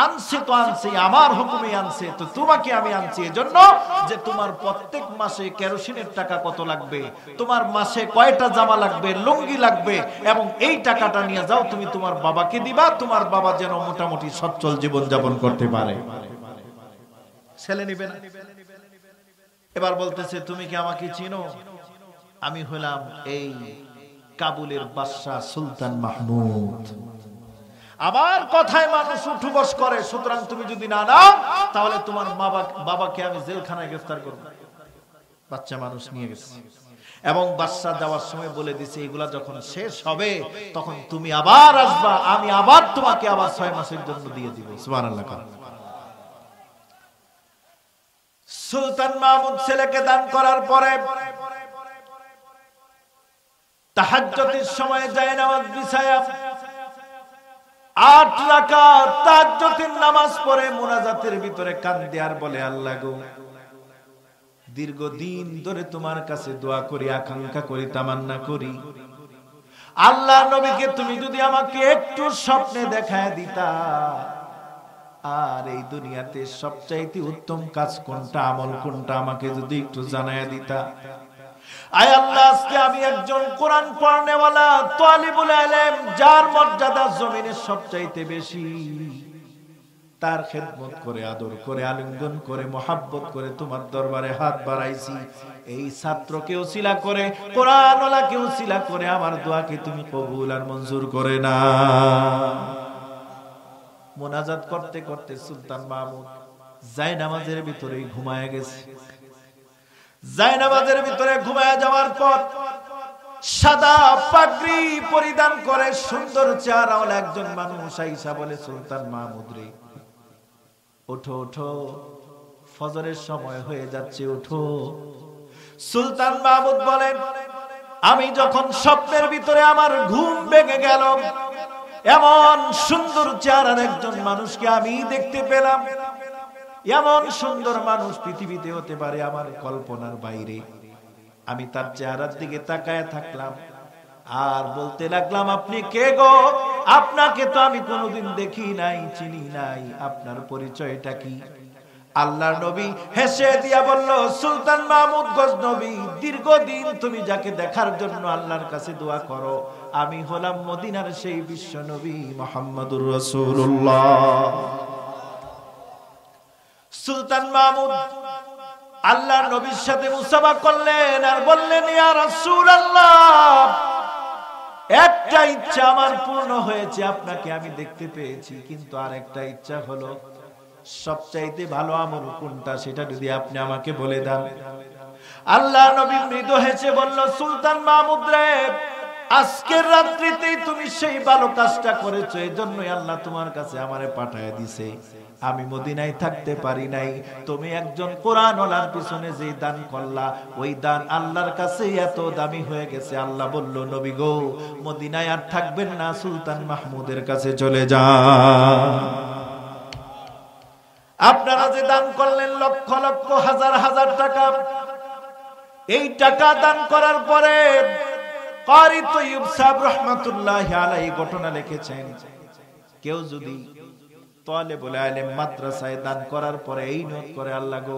আনছে তো আনছে, আমার হুকুমে আনছে, তো তোমাকে আমি আনছি এজন্য যে তোমার প্রত্যেক মাসে কেরোসিনের টাকা কত লাগবে, তোমার মাসে কয়টা জামা লাগবে, লুঙ্গি লাগবে, এবং এই টাকাটা নিয়ে যাও তুমি তোমার বাবাকে দিবা, তোমার বাবা যেন মোটামুটি সচ্ছল জীবন যাপন করতে পারে। ছেলে নিবে না। এবার বলতেছে তুমি কি আমাকে চিনো? আমি হলাম এই কাবুলের বাদশা সুলতান মাহমুদ। আবার কথায় মানুষ উঠু বস করে, সুতরাং তুমি যদি না নাও তাহলে তোমার বাবাকে আমি জেলখানায় গ্রেফতার করব। বাচ্চা মানুষ নিয়ে গেছে, এবং বাদশা যাওয়ার সময় বলে দিছে এগুলা যখন শেষ হবে তখন তুমি আবার আসবা, আমি আবার তোমাকে আবার 6 মাসের জন্য দিয়ে দিব। সুবহানাল্লাহ। সুলতান মাহমুদ ছেলেকে দান করার পরে তাহাজ্জুদের সময় যায় নামাজ বিছায়া 8 রাকাত তাহাজ্জুদের নামাজ পড়ে মুনাজাতের ভিতরে কান্দে আর বলে আল্লাহ গো, দীর্ঘদিন ধরে তোমার কাছে দোয়া করি, আকাঙ্ক্ষা করি, তামান্না করি, আল্লাহ নবীকে তুমি যদি আমাকে একটু স্বপ্নে দেখায় দিতা, আর এই দুনিয়াতে সবচাইতে উত্তম কাজ কোনটা, আমল কোনটা, আমাকে যদি একটু জানায় দিতা। আয় আল্লাহ, আজকে আমি একজন কোরআন পড়নেওয়ালা তালিবুল ইলম, যার মর্যাদা জমিনের সবচাইতে বেশি, তার খেদমত করে, আদর করে, আলিঙ্গন করে, মোহাব্বত করে তোমার দরবারে হাত বাড়াইছি। এই ছাত্রকে ওসিলা করে, কোরআনওয়ালাকে ওসিলা করে আমার দোয়াকে তুমি কবুল আর মঞ্জুর করে না। মোনাজাত করতে করতে সুলতান মাহমুদ জায়নামাজের ভিতরে ঘুমায় গেছে। জায়নামাজের ভিতরে ঘুমায় যাওয়ার পর সাদা পাগড়ি পরিধান করে সুন্দর চেহারাওয়ালা একজন মানুষ আইসা বলে, সুলতান মাহমুদ রে ওঠো ওঠো, ফজরের সময় হয়ে যাচ্ছে, ওঠো। সুলতান মাহমুদ বলেন, আমি যখন স্বপ্নের ভিতরে আমার ঘুম ভেঙে গেল, এমন সুন্দর চেহারার একজন মানুষকে আমি দেখতে পেলাম। এমন সুন্দর মানুষ পৃথিবীতে হতে পারে আমার কল্পনার বাইরে। আমি তার চেহারার দিকে তাকায় থাকলাম আর বলতে লাগলাম, আপনি কে গো? আপনাকে তো আমি কোনোদিন দেখি নাই, চিনি নাই, আপনার পরিচয়টা কি? আল্লাহর নবী হেসে দিয়া বলল, সুলতান মাহমুদ গজনবী, দীর্ঘদিন তুমি যাকে দেখার জন্য আল্লাহর কাছে দোয়া করো, আমি হলাম মদিনার সেই বিশ্ব নবী মুহাম্মদুর রাসূলুল্লাহ। সুলতান মাহমুদ আল্লাহর নবীর সাথে মুসাফা করলেন আর বললেন, ইয়া রাসূলুল্লাহ, একটা ইচ্ছা আমার পূর্ণ হয়েছে, আপনাকে আমি দেখতে পেয়েছি, কিন্তু আরেকটা ইচ্ছা হলো, সবচাইতে ভালো আমল কোনটা সেটা যদি আপনি আমাকে বলে দেন। আল্লাহ নবী মৃদু হেসে বলল, সুলতান মাহমুদ রে, আজকের রাত্রিতেই তুমি সেই ভালো কাজটা করেছো, এজন্যই আল্লাহ তোমার কাছে আমারে পাঠায় দিছে। আমি মদিনায় থাকতে পারি নাই, তুমি একজন কোরআনওয়ালার পিছনে যে দান করলা, ওই দান আল্লাহর কাছে এত দামি হয়ে গেছে। আল্লাহ বলল, নবী গো, মদিনায় আর থাকবেন না, সুলতান মাহমুদের কাছে চলে যান। আপনারা যে দান করলেন লক্ষ লক্ষ হাজার হাজার টাকা, এই টাকা দান করার পরে কারি তৈয়ব সাহেব রহমাতুল্লাহি আলাইহি ঘটনা লিখেছেন, কেউ যদি তালেবুল ইলম মাদ্রাসায় দান করার পরে এই নিয়ত করে, আল্লাহ গো,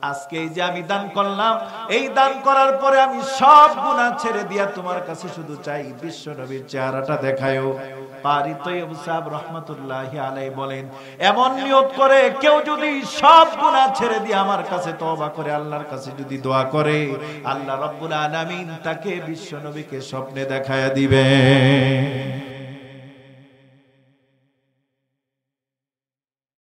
আজকে এই যে আমি দান করলাম, এই দান করার পরে আমি সব গুনাহ ছেড়ে দিয়া তোমার কাছে শুধু চাই বিশ্ব নবীর চেহারাটা দেখায়ও। কারি তৈয়ব সাহেব রহমাতুল্লাহি আলাইহি বলেন, এমন নিয়ত করে কেউ যদি সব গুনাহ ছেড়ে দিয়ে আমার কাছে তওবা করে, আল্লাহর কাছে যদি দোয়া করে, আল্লাহ রাব্বুল আলামিন তাকে বিশ্ব নবীকে স্বপ্নে দেখায়া দিবেন।